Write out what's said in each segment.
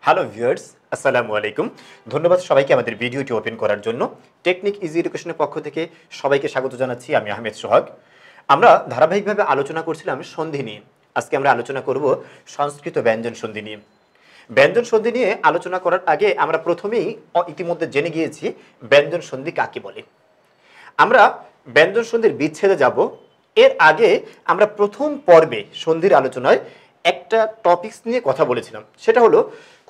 Hello viewers, আসসালামু আলাইকুম। ধন্যবাদ সবাইকে আমাদের ভিডিওটি ওপেন করার জন্য। টেকনিক ইজি এডুকেশনের পক্ষ থেকে সবাইকে স্বাগত জানাচ্ছি। আমি আহমেদ সোহাগ। আমরা ধারাবাহিকভাবে আলোচনা করছিলাম সন্ধি নিয়ে। আজকে আমরা আলোচনা করব সংস্কৃত ব্যঞ্জন সন্ধি নিয়ে। ব্যঞ্জন সন্ধি নিয়ে আলোচনা করার আগে আমরা প্রথমেই ইতিমধ্যে জেনে গিয়েছি ব্যঞ্জন সন্ধি কাকে বলে। আমরা ব্যঞ্জন সন্ধির বিচ্ছেদে যাব। এর আগে আমরা প্রথম পর্বে সন্ধির আলোচনায় একটা টপিকস নিয়ে কথা বলেছিলাম। সেটা হলো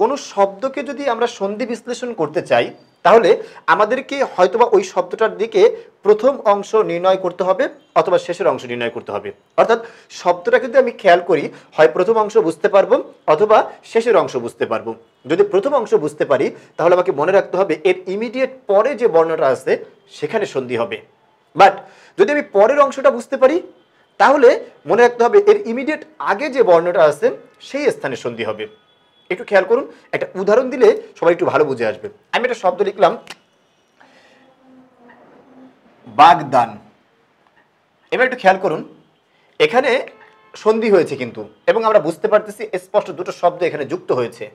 কোনো শব্দকে যদি আমরা সন্ধি বিশ্লেষণ করতে চাই তাহলে আমাদেরকে হয়তোবা ওই শব্দটার দিকে প্রথম অংশ নির্ণয় করতে হবে অথবা শেষের অংশ নির্ণয় করতে হবে। অর্থাৎ শব্দটা কিন্তু আমি খেয়াল করি, হয় প্রথম অংশ বুঝতে পারবো অথবা শেষের অংশ বুঝতে পারবো। যদি প্রথম অংশ বুঝতে পারি তাহলে আমাকে মনে রাখতে হবে এর ইমিডিয়েট পরে যে বর্ণটা আছে সেখানে সন্ধি হবে। বাট যদি আমি পরের অংশটা বুঝতে পারি তাহলে মনে রাখতে হবে এর ইমিডিয়েট আগে যে বর্ণটা আছে সেই স্থানে সন্ধি হবে। একটু খেয়াল করুন, একটা উদাহরণ দিলে সবাই একটু ভালো বুঝে আসবে। আমি একটা শব্দ লিখলাম বাগদান। এবার একটু খেয়াল করুন, এখানে সন্ধি হয়েছে কিন্তু, এবং আমরা বুঝতে পারতেছি স্পষ্ট দুটো শব্দ এখানে যুক্ত হয়েছে।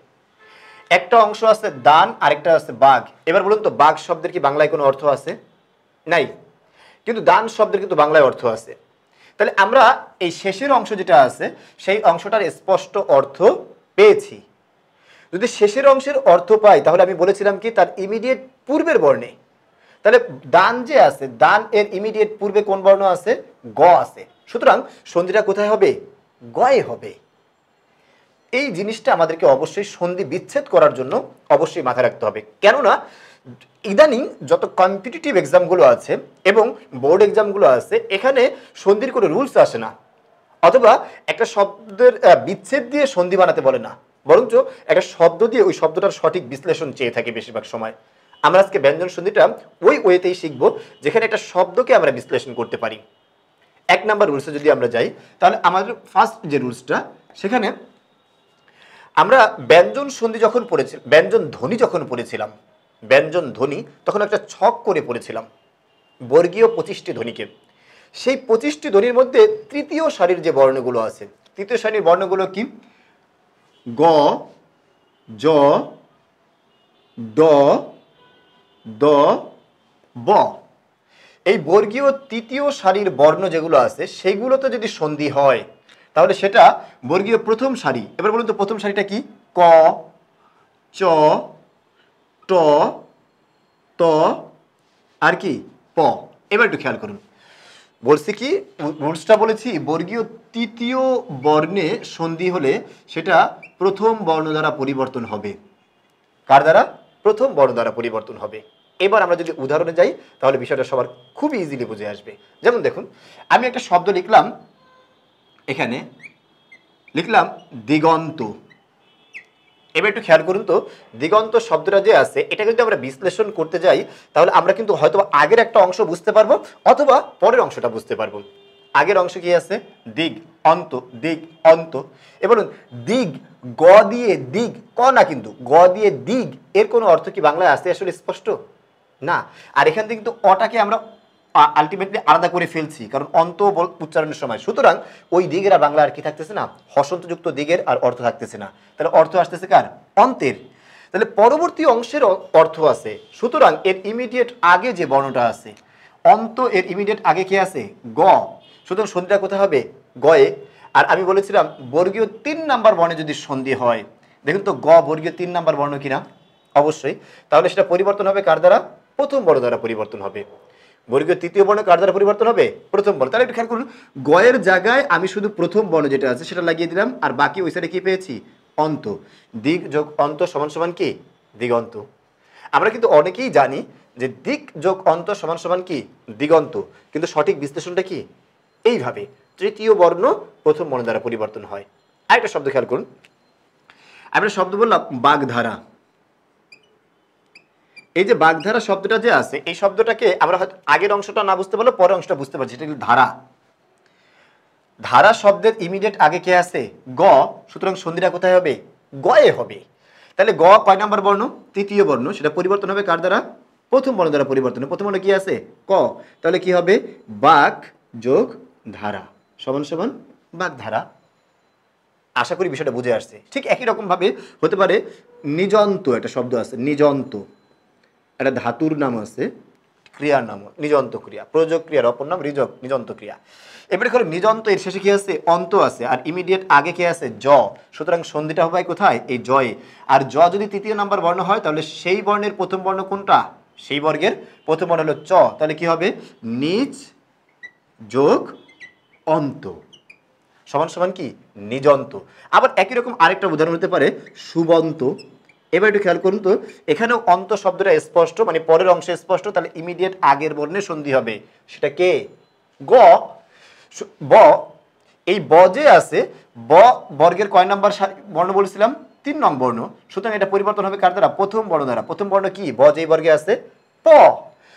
একটা অংশ আছে দান, আরেকটা আছে বাঘ। এবার বলুন তো, বাঘ শব্দের কি বাংলায় কোনো অর্থ আছে? নাই। কিন্তু দান শব্দের কিন্তু বাংলায় অর্থ আছে। তাহলে আমরা এই শেষের অংশ যেটা আছে সেই অংশটার স্পষ্ট অর্থ পেয়েছি। যদি শেষের অংশের অর্থ পাই তাহলে আমি বলেছিলাম কি তার ইমিডিয়েট পূর্বের বর্ণে। তাহলে দান যে আছে, দান এর ইমিডিয়েট পূর্বে কোন বর্ণ আছে? গ আছে। সুতরাং সন্ধিটা কোথায় হবে? গয়ে হবে। এই জিনিসটা আমাদেরকে অবশ্যই সন্ধি বিচ্ছেদ করার জন্য অবশ্যই মাথায় রাখতে হবে। কেননা ইদানিং যত কম্পিটিটিভ এক্সামগুলো আছে এবং বোর্ড এক্সামগুলো আছে এখানে সন্ধির কোনো রুলস আসে না, অথবা একটা শব্দের বিচ্ছেদ দিয়ে সন্ধি বানাতে বলে না, বরঞ্চ একটা শব্দ দিয়ে ওই শব্দটার সঠিক বিশ্লেষণ চেয়ে থাকে বেশিরভাগ সময়। আমরা আজকে ব্যঞ্জন সন্ধিটা ওই ওয়েতেই শিখবো যেখানে একটা শব্দকে আমরা বিশ্লেষণ করতে পারি। এক নাম্বার রুলসে যদি আমরা যাই তাহলে আমাদের ফার্স্ট যে রুলসটা, সেখানে আমরা ব্যঞ্জন সন্ধি যখন পড়েছিলাম, ব্যঞ্জন ধ্বনি যখন পড়েছিলাম, ব্যঞ্জন ধ্বনি তখন একটা ছক করে পড়েছিলাম বর্গীয় 25টি ধ্বনিকে। সেই 25টি ধ্বনির মধ্যে তৃতীয় সারির যে বর্ণগুলো আছে, তৃতীয় সারির বর্ণগুলো কি? গ, জ, ড, দ, ব। এই বর্গীয় তৃতীয় সারির বর্ণ যেগুলো আছে সেগুলোতে যদি সন্ধি হয় তাহলে সেটা বর্গীয় প্রথম সারি। এবার বলুন তো প্রথম সারিটা কি? ক, চ, ট, ত আর কি প। এবার একটু খেয়াল করুন, বলছি কি রুলসটা বলেছি বর্গীয় তৃতীয় বর্ণে সন্ধি হলে সেটা প্রথম বর্ণ দ্বারা পরিবর্তন হবে। কার দ্বারা? প্রথম বর্ণ দ্বারা পরিবর্তন হবে। এবার আমরা যদি উদাহরণে যাই তাহলে বিষয়টা সবার খুবই ইজিলি বুঝে আসবে। যেমন দেখুন, আমি একটা শব্দ লিখলাম, এখানে লিখলাম দিগন্ত। এবার একটু খেয়াল করুন তো, দিগন্ত শব্দটা যে আছে এটা যদি আমরা বিশ্লেষণ করতে যাই তাহলে আমরা কিন্তু হয়তো আগের একটা অংশ বুঝতে পারবো অথবা পরের অংশটা বুঝতে পারবো। আগের অংশ কি আছে? দিগ অন্ত, দিগ অন্ত। এবার বলুন দিগ, গ দিয়ে দিগ, ক না কিন্তু, গ দিয়ে দিগ, এর কোনো অর্থ কি বাংলায় আসতে আসলে স্পষ্ট না। আর এখান থেকে কিন্তু অটাকে আমরা আলটিমেটলি আলাদা করে ফেলছি, কারণ অন্ত উচ্চারণের সময়। সুতরাং ওই দিগের আর বাংলা আর কি থাকতেছে না, হসন্তযুক্ত দিগের আর অর্থ থাকতেছে না। তাহলে অর্থ আসতেছে কার? অন্তের। তাহলে পরবর্তী অংশের অর্থ আছে। সুতরাং এর ইমিডিয়েট আগে যে বর্ণটা আছে, অন্ত এর ইমিডিয়েট আগে কি আছে? গ। সুতরাং সন্ধিটা কোথায় হবে? গয়ে। আর আমি বলেছিলাম বর্গীয় 3 নাম্বার বর্ণে যদি সন্ধি হয়, দেখুন তো গ বর্গীয় 3 নাম্বার বর্ণ কিনা? অবশ্যই। তাহলে সেটা পরিবর্তন হবে কার দ্বারা? প্রথম বর্ণ দ্বারা পরিবর্তন হবে। বর্গীয় তৃতীয় বর্ণ কার দ্বারা পরিবর্তন হবে? প্রথম বর্ণ। তাহলে একটু খেয়াল করুন, গয়ের জায়গায় আমি শুধু প্রথম বর্ণ যেটা আছে সেটা লাগিয়ে দিলাম, আর বাকি ওই সাইডে কি পেয়েছি? অন্ত। দিক যোগ অন্ত সমান সমান কি? দিগন্ত। আমরা কিন্তু অনেকেই জানি যে দিক যোগ অন্ত সমান সমান কি? দিগন্ত, কিন্তু সঠিক বিশ্লেষণটা কি? এইভাবে তৃতীয় বর্ণ প্রথম বর্ণ দ্বারা পরিবর্তন হয়। আরেকটা শব্দ খেয়াল করুন, আমরা শব্দ বললাম বাগধারা। এই যে বাগধারা শব্দটা যে আছে এই শব্দটাকে আমরা হয়তো আগের অংশটা না বুঝতে পারলে পরের অংশটা বুঝতে পারছি, এটা কিন্তু ধারা। ধারা শব্দের ইমিডিয়েট আগে কে আছে? গ। সুতরাং সন্ধিটা কোথায় হবে? গয়ে হবে। তাহলে গ কয় নাম্বার বর্ণ? তৃতীয় বর্ণ। সেটা পরিবর্তন হবে কার দ্বারা? প্রথম বর্ণ দ্বারা পরিবর্তন। প্রথম বর্ণ কি আছে? ক। তাহলে কি হবে? বাগ যোগ ধারা সমান সমান বাগধারা। আশা করি বিষয়টা বুঝে আসছে। ঠিক একই রকম ভাবে হতে পারে নিযন্ত একটা শব্দ আছে, নিযন্ত, একটা ধাতুর নাম আছে, ক্রিয়ার নাম নিযন্ত ক্রিয়া, প্রযোগ ক্রিয়ার অপর নাম নিযন্ত ক্রিয়া। এবারে হলো নিযন্ত, এর শেষে কি আছে? অন্ত আছে, আর ইমিডিয়েট আগে কি আছে? জ। সুতরাং সন্ধিটা হবে কোথায়? এই জয়ে। আর জ যদি তৃতীয় নাম্বার বর্ণ হয় তাহলে সেই বর্ণের প্রথম বর্ণ কোনটা? সেই বর্গের প্রথম বর্ণ হলো চ, তাহলে কি হবে? নিজ যোগ অন্ত সমান সমান কি? নিযন্ত। আবার একই রকম আরেকটা উদাহরণ হতে পারে সুবন্ত। এবার একটু খেয়াল করুন তো, এখানেও অন্ত শব্দটা স্পষ্ট, মানে পরের অংশে স্পষ্ট, তাহলে ইমিডিয়েট আগের বর্ণে সন্ধি হবে। সেটা কে? গ। ব। এই ব যে আছে, ব বর্গের কয় নাম্বার বর্ণ বলেছিলাম? 3 নং বর্ণ। সুতরাং এটা পরিবর্তন হবে কার দ্বারা? প্রথম বর্ণ দ্বারা। প্রথম বর্ণ কি? ব যেই বর্গে আছে প,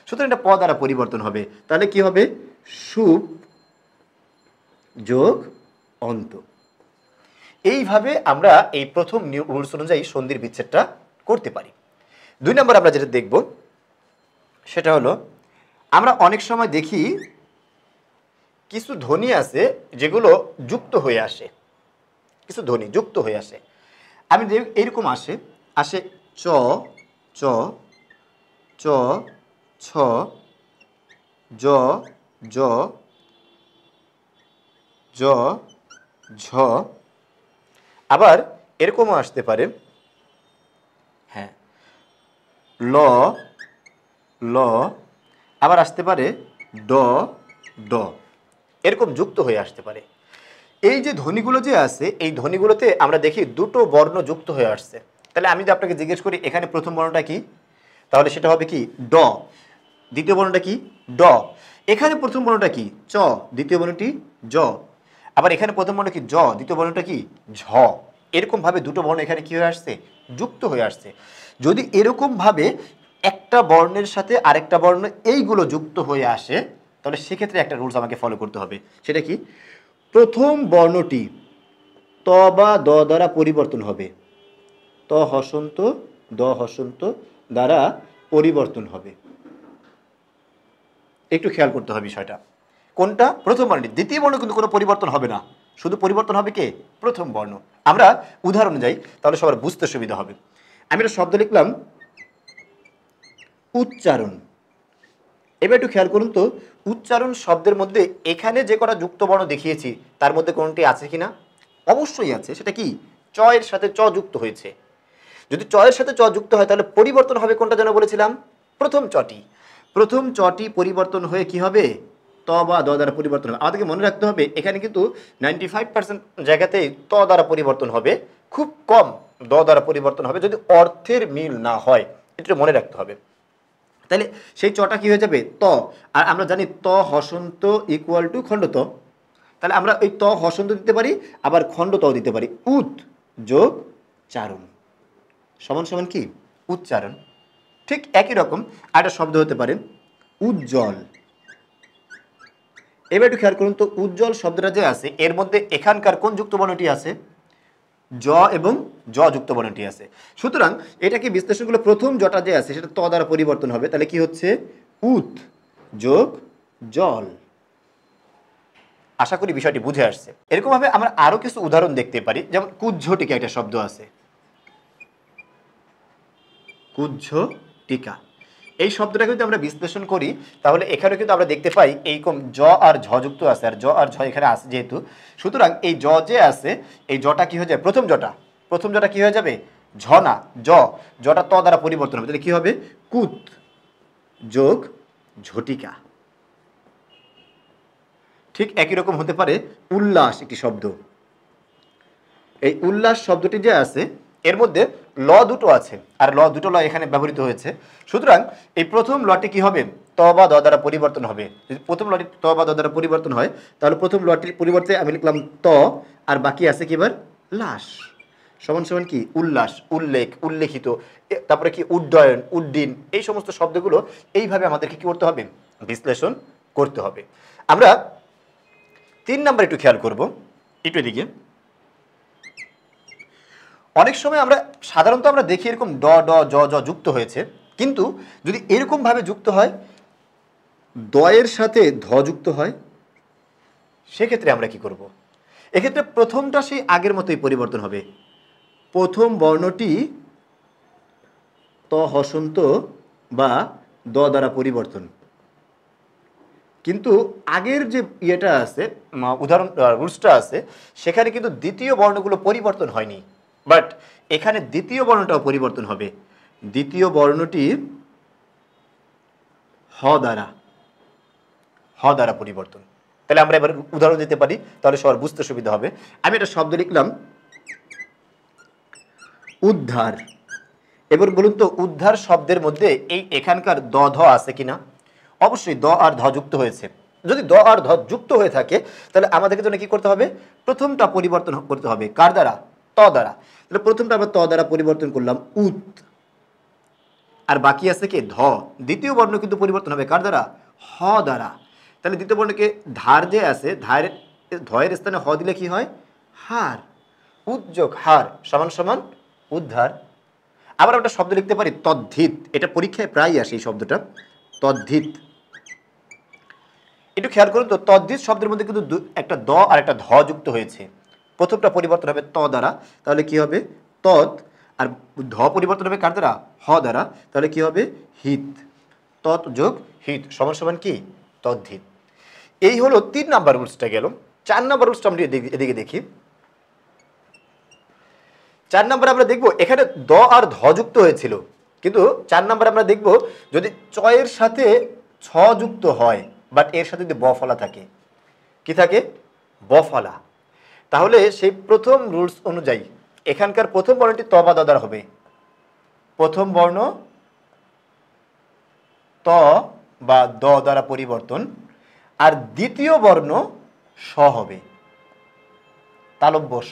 সুতরাং এটা প দ্বারা পরিবর্তন হবে। তাহলে কি হবে? সুপ যোগ অন্ত। এইভাবে আমরা এই প্রথম রুলস অনুযায়ী সন্ধির বিচ্ছেদটা করতে পারি। 2 নম্বর আমরা যেটা দেখব সেটা হলো, আমরা অনেক সময় দেখি কিছু ধ্বনি আছে যেগুলো যুক্ত হয়ে আসে, কিছু ধ্বনি যুক্ত হয়ে আসে। আমি এইরকম আসে, আসে চ চ চ ছ জ জ জ ঝ। আবার এরকমও আসতে পারে, হ্যাঁ, ল ল, আবার আসতে পারে ড ড, এরকম যুক্ত হয়ে আসতে পারে। এই যে ধ্বনিগুলো যে আছে, এই ধ্বনিগুলোতে আমরা দেখি দুটো বর্ণ যুক্ত হয়ে আসছে। তাহলে আমি যদি আপনাকে জিজ্ঞেস করি এখানে প্রথম বর্ণটা কি, তাহলে সেটা হবে কি? ড। দ্বিতীয় বর্ণটা কি? ড। এখানে প্রথম বর্ণটা কি? চ। দ্বিতীয় বর্ণটি জ। আবার এখানে প্রথম বর্ণ কি? জ। দ্বিতীয় বর্ণটা কি? ঝ। এরকম ভাবে দুটো বর্ণ এখানে কি হয়ে আসছে? যুক্ত হয়ে আসছে। যদি এরকম ভাবে একটা বর্ণের সাথে আরেকটা বর্ণ এইগুলো যুক্ত হয়ে আসে, তাহলে সেক্ষেত্রে একটা রুলস আমাকে ফলো করতে হবে। সেটা কি? প্রথম বর্ণটি ত বা দ দ্বারা পরিবর্তন হবে। ত হসন্ত দ হসন্ত দ্বারা পরিবর্তন হবে। একটু খেয়াল করতে হবে বিষয়টা। কোনটা? প্রথম বর্ণটি। দ্বিতীয় বর্ণ কিন্তু কোনো পরিবর্তন হবে না, শুধু পরিবর্তন হবে কে? প্রথম বর্ণ। আমরা উদাহরণ যাই, তাহলে সবার বুঝতে সুবিধা হবে। আমি একটা শব্দ লিখলাম উচ্চারণ। এবার একটু খেয়াল করুন তো, উচ্চারণ শব্দের মধ্যে এখানে যে কটা যুক্ত বর্ণ দেখিয়েছি তার মধ্যে কোনটি আছে কিনা? অবশ্যই আছে। সেটা কি? চ এর সাথে চ যুক্ত হয়েছে। যদি চ এর সাথে চ যুক্ত হয় তাহলে পরিবর্তন হবে কোনটা যেন বলেছিলাম? প্রথম চটি। প্রথম চটি পরিবর্তন হয়ে কি হবে? ত বা দ দ্বারা পরিবর্তন হবে। আমাদেরকে মনে রাখতে হবে এখানে কিন্তু 95% জায়গাতেই ত দ্বারা পরিবর্তন হবে, খুব কম দ দ্বারা পরিবর্তন হবে, যদি অর্থের মিল না হয়। এটা মনে রাখতে হবে। তাহলে সেই চটা কি হয়ে যাবে? ত। আর আমরা জানি ত হসন্ত ইকুয়াল টু খণ্ডত। তাহলে আমরা ওই ত হসন্ত দিতে পারি, আবার খণ্ডত দিতে পারি। উত যোগ চারণ সমান সমান কি? উচ্চারণ। ঠিক একই রকম আরেকটা শব্দ হতে পারে উজ্জ্বল। এবার একটু খেয়াল করুন তো, উজ্জ্বল শব্দটা যে আছে এর মধ্যে এখানকার কোন যুক্ত বর্ণটি আছে? জ এবং জ যুক্ত বর্ণটি আছে। সুতরাং এটাকে বিশ্লেষণ করলে প্রথম জটা যে আছে সেটা ত দ্বারা পরিবর্তন হবে। তাহলে কি হচ্ছে? উত যোগ জল। আশা করি বিষয়টি বুঝে আসছে। এরকম ভাবে আমরা আরো কিছু উদাহরণ দেখতে পারি, যেমন কুজ্ঝ টিকা একটা শব্দ আছে, কুজ্ঝ টিকা। এই শব্দটাকে যদি আমরা বিশ্লেষণ করি তাহলে এখানে কিন্তু আমরা দেখতে পাই এইরকম জ আর ঝ যুক্ত আছে, আর জ আর ঝ এখানে আছে যেহেতু, সুতরাং এই জ যে আছে এই জটা কি হয়ে যায়? প্রথম জটা, প্রথম জটা কি হয়ে যাবে? ঝ না জ। জটা ত দ্বারা পরিবর্তন হবে। তাহলে কি হবে? কুত যোগ ঝটিকা। ঠিক একই রকম হতে পারে উল্লাস একটি শব্দ। এই উল্লাস শব্দটি যে আছে এর মধ্যে ল দুটো আছে, আর ল দুটো ল এখানে ব্যবহৃত হয়েছে। সুতরাং এই প্রথম লটি কি হবে? ত বা দ দ্বারা পরিবর্তন হবে। যদি প্রথম লটি ত বা দ দ্বারা পরিবর্তন হয় তাহলে প্রথম লটির পরিবর্তে আমি লিখলাম ত, আর বাকি আছে কি? এবার লাস সমান সমান কি? উল্লাস, উল্লেখ, উল্লেখিত। তারপরে কি? উড্ডয়ন, উড্ডীন। এই সমস্ত শব্দগুলো এইভাবে আমাদেরকে কি করতে হবে? বিশ্লেষণ করতে হবে। আমরা 3 নাম্বার একটু খেয়াল করব, একটু এদিকে। অনেক সময় আমরা সাধারণত আমরা দেখি এরকম ড ড জ জ যুক্ত হয়েছে, কিন্তু যদি এরকম ভাবে যুক্ত হয়, দয়ের সাথে ধ যুক্ত হয়, সেক্ষেত্রে আমরা কি করব? এক্ষেত্রে প্রথমটা সেই আগের মতোই পরিবর্তন হবে। প্রথম বর্ণটি হসন্ত বা দ দ্বারা পরিবর্তন। কিন্তু আগের যে ইয়েটা আছে, উদাহরণ রুলসটা আছে, সেখানে কিন্তু দ্বিতীয় বর্ণগুলো পরিবর্তন হয়নি, বাট এখানে দ্বিতীয় বর্ণটাও পরিবর্তন হবে। দ্বিতীয় বর্ণটি হ দ্বারা পরিবর্তন। তাহলে আমরা এবার উদাহরণ দিতে পারি, তাহলে সবার বুঝতে সুবিধা হবে। আমি একটা শব্দ লিখলাম উদ্ধার। এবার বলুন তো উদ্ধার শব্দের মধ্যে এখানকার দ ধ আছে কিনা? অবশ্যই দ আর ধ যুক্ত হয়েছে। যদি দ আর ধ যুক্ত হয়ে থাকে তাহলে আমাদেরকে জন্য কি করতে হবে? প্রথমটা পরিবর্তন করতে হবে। কার দ্বারা? ত দ্বারা। তাহলে প্রথমটা আমরা ত দ্বারা পরিবর্তন করলাম উত, আর বাকি আছে কি? ধ। দ্বিতীয় বর্ণ কিন্তু পরিবর্তন হবে কার দ্বারা? হ দ্বারা। তাহলে দ্বিতীয় বর্ণকে ধার যে আছে, ধয়ের স্থানে হ দিলে কি হয়? হার। উদ্যোগ হার সমান সমান উদ্ধার। আবার একটা শব্দ লিখতে পারি তদ্ধিত। এটা পরীক্ষায় প্রায়ই আসে এই শব্দটা, তদ্ধিত। একটু খেয়াল করুন তো, তদ্ধিত শব্দের মধ্যে কিন্তু একটা দ আর একটা ধ যুক্ত হয়েছে। প্রথমটা পরিবর্তন হবে ত দ্বারা, তাহলে কি হবে? তদ। আর ধ পরিবর্তন হবে কার দ্বারা? হ দ্বারা, তাহলে কি হবে? হিত। তৎ যোগ হিত সমান সমান কি? তদ্ধিত। এই হলো 3 নাম্বার রুলসটা গেল। 4 নাম্বার রুলসটা আমরা এদিকে দেখি। 4 নাম্বার আমরা দেখব এখানে দ আর ধ যুক্ত হয়েছিল, কিন্তু 4 নাম্বার আমরা দেখব যদি চয়ের সাথে ছ যুক্ত হয়, বাট এর সাথে যদি বফলা থাকে। কি থাকে? বফলা। তাহলে সেই প্রথম রুলস অনুযায়ী এখানকার প্রথম বর্ণটি ত বা দ দ্বারা হবে। প্রথম বর্ণ ত বা দ দ্বারা পরিবর্তন, আর দ্বিতীয় বর্ণ স হবে, তালব্য স।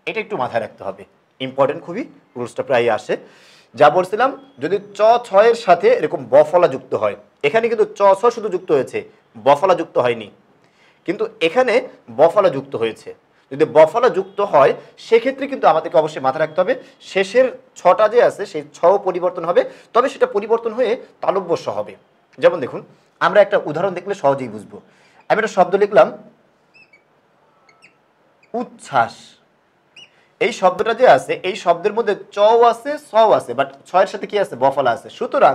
এটা একটু মাথায় রাখতে হবে, ইম্পর্টেন্ট খুবই, রুলসটা প্রায় আসে। যা বলছিলাম, যদি চ ছয়ের সাথে এরকম বফলা যুক্ত হয়, এখানে কিন্তু চ ছ শুধু যুক্ত হয়েছে, বফলা যুক্ত হয়নি, কিন্তু এখানে বফলা যুক্ত হয়েছে। যদি বফলা যুক্ত হয় সেক্ষেত্রে কিন্তু আমাদেরকে অবশ্যই মাথায় রাখতে হবে শেষের ছটা যে আছে সেই ছ পরিবর্তন হবে, তবে সেটা পরিবর্তন হয়ে তালব্য স হবে। যেমন দেখুন, আমরা একটা উদাহরণ দেখলে সহজেই বুঝবো। আমি একটা শব্দ লিখলাম উচ্ছ্বাস। এই শব্দটা যে আছে, এই শব্দের মধ্যে চ আছে, স আছে, বাট ছয়ের সাথে কি আছে? বফলা আছে। সুতরাং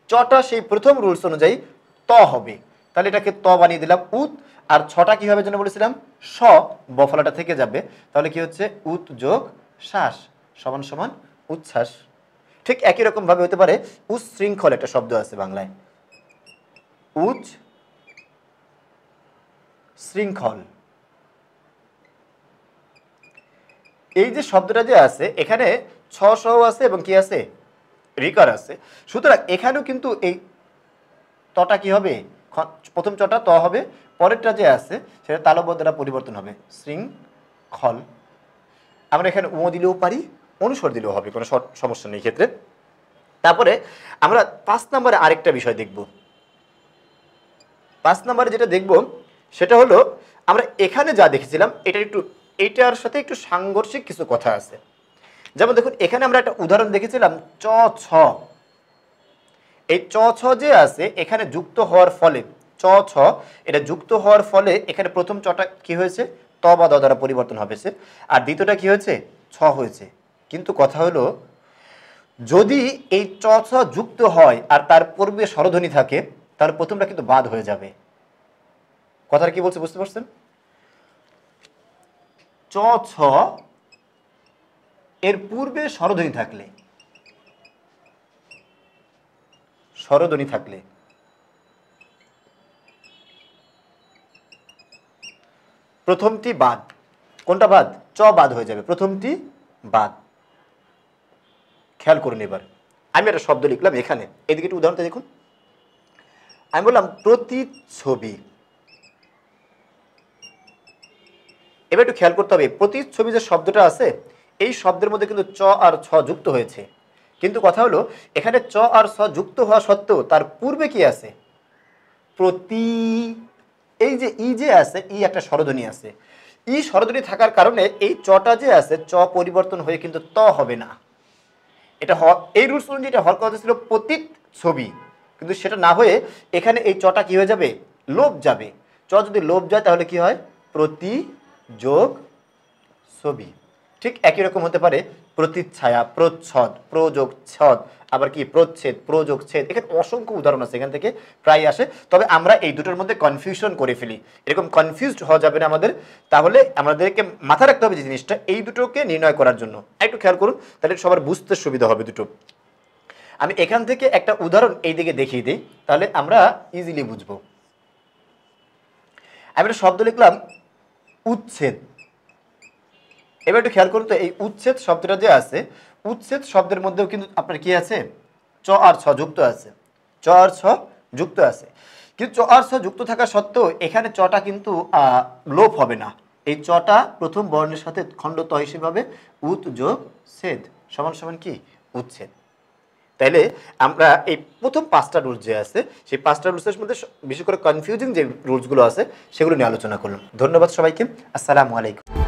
চটা সেই প্রথম রুলস অনুযায়ী ত হবে। তাহলে এটাকে ত বানিয়ে দিলাম উত, আর ছটা কি হবে যেন বলেছিলাম? স। বফলাটা থেকে যাবে, তাহলে কি হচ্ছে? উত যোগ শ্বাস সমান সমান উচ্ছ্বাস। ঠিক একই রকম ভাবে হতে পারে উচ্ছৃঙ্খল। একটা শব্দ আছে বাংলায়, উচ্ শৃঙ্খল। এই যে শব্দটা যে আছে, এখানে ছ স আছে এবং কি আছে? রিকার আছে। সুতরাং এখানেও কিন্তু এই তটা কি হবে? প্রথম চটা ত হবে, পরেরটা যে আছে সেটা তালব্য দ্বারা পরিবর্তন হবে, শৃঙ্খল। আমরা এখানে ও দিলেও পারি, অনুস্বর দিলেও হবে, কোনো সমস্যা নেই ক্ষেত্রে। তারপরে আমরা 5 নম্বরে আরেকটা বিষয় দেখব। 5 নম্বরে যেটা দেখব সেটা হলো, আমরা এখানে যা দেখেছিলাম এটার সাথে একটু সাংঘর্ষিক কিছু কথা আছে। যেমন দেখুন, এখানে আমরা একটা উদাহরণ দেখেছিলাম চ ছ। এই চ ছ যে আছে এখানে যুক্ত হওয়ার ফলে, চ ছ এটা যুক্ত হওয়ার ফলে এখানে প্রথম চটা কি হয়েছে? ত বা দ দ্বারা পরিবর্তন হবে, আর দ্বিতীয়টা কি হয়েছে? ছ হয়েছে। কিন্তু কথা হলো, যদি এই চ ছ যুক্ত হয় আর তার পূর্বে স্বরধ্বনি থাকে, তাহলে প্রথমটা কিন্তু বাদ হয়ে যাবে। কথাটা কি বলছে বুঝতে পারছেন? চ ছ এর পূর্বে স্বরধ্বনি থাকলে প্রথমটি বাদ। কোনটা বাদ? চ বাদ হয়ে যাবে, প্রথমটি বাদ। খেয়াল করুন। এবার আমি একটা শব্দ লিখলাম এখানে, এদিকে একটু উদাহরণটা দেখুন। আমি বললাম প্রতিচ্ছবি। এবার একটু খেয়াল করতে হবে, প্রতিচ্ছবি যে শব্দটা আছে, এই শব্দের মধ্যে কিন্তু চ আর ছ যুক্ত হয়েছে, কিন্তু কথা হলো এখানে চ আর ছ যুক্ত হওয়া সত্ত্বেও তার পূর্বে কি আছে? প্রতি। এই যে ই যে আছে, ই একটা স্বরধ্বনি আছে। ই স্বরধ্বনি থাকার কারণে এই চটা যে আছে, চ পরিবর্তন হয়ে কিন্তু ত হবে না। এটা এই রুলস অনুযায়ী এটা হওয়ার কথা ছিল প্রতিচ্ছবি, কিন্তু সেটা না হয়ে এখানে এই চটা কি হয়ে যাবে? লোপ যাবে। চ যদি লোপ যায় তাহলে কি হয়? প্রতি যোগ ছবি। ঠিক একই রকম হতে পারে প্রতিচ্ছায়া, প্রচ্ছদ, প্রযোগ ছদ, আবার কি প্রচ্ছেদ, প্রযোগ ছেদ। এখানে অসংখ্য উদাহরণ আছে, এখান থেকে প্রায় আসে। তবে আমরা এই দুটোর মধ্যে কনফিউশন করে ফেলি, এরকম কনফিউজড হওয়া যাবে না আমাদের। তাহলে আমাদেরকে মাথায় রাখতে হবে যে জিনিসটা, এই দুটোকে নির্ণয় করার জন্য একটু খেয়াল করুন, তাহলে সবার বুঝতে সুবিধা হবে দুটো। আমি এখান থেকে একটা উদাহরণ এই দিকে দেখিয়ে দিই, তাহলে আমরা ইজিলি বুঝবো। আমি একটা শব্দ লিখলাম উচ্ছেদ। এবার একটু খেয়াল করুন তো, এই উচ্ছেদ শব্দটা যে আছে, উচ্ছেদ শব্দের মধ্যেও কিন্তু আপনার কি আছে, চ আর ছ যুক্ত আছে, চ আর ছ যুক্ত আছে। কিন্তু চ আর ছ যুক্ত থাকা সত্ত্বেও এখানে চটা কিন্তু লোপ হবে না। এই চটা প্রথম বর্ণের সাথে খণ্ড ত হিসেবে হবে উৎ যোগ ছেদ সমান সমান কি উচ্ছেদ। তাইলে আমরা এই প্রথম 5টা রুলস যে আছে, সেই 5টা রুলসের মধ্যে বিশেষ করে কনফিউজিং যে রুলসগুলো আছে সেগুলো নিয়ে আলোচনা করলাম। ধন্যবাদ সবাইকে, আসসালামু আলাইকুম।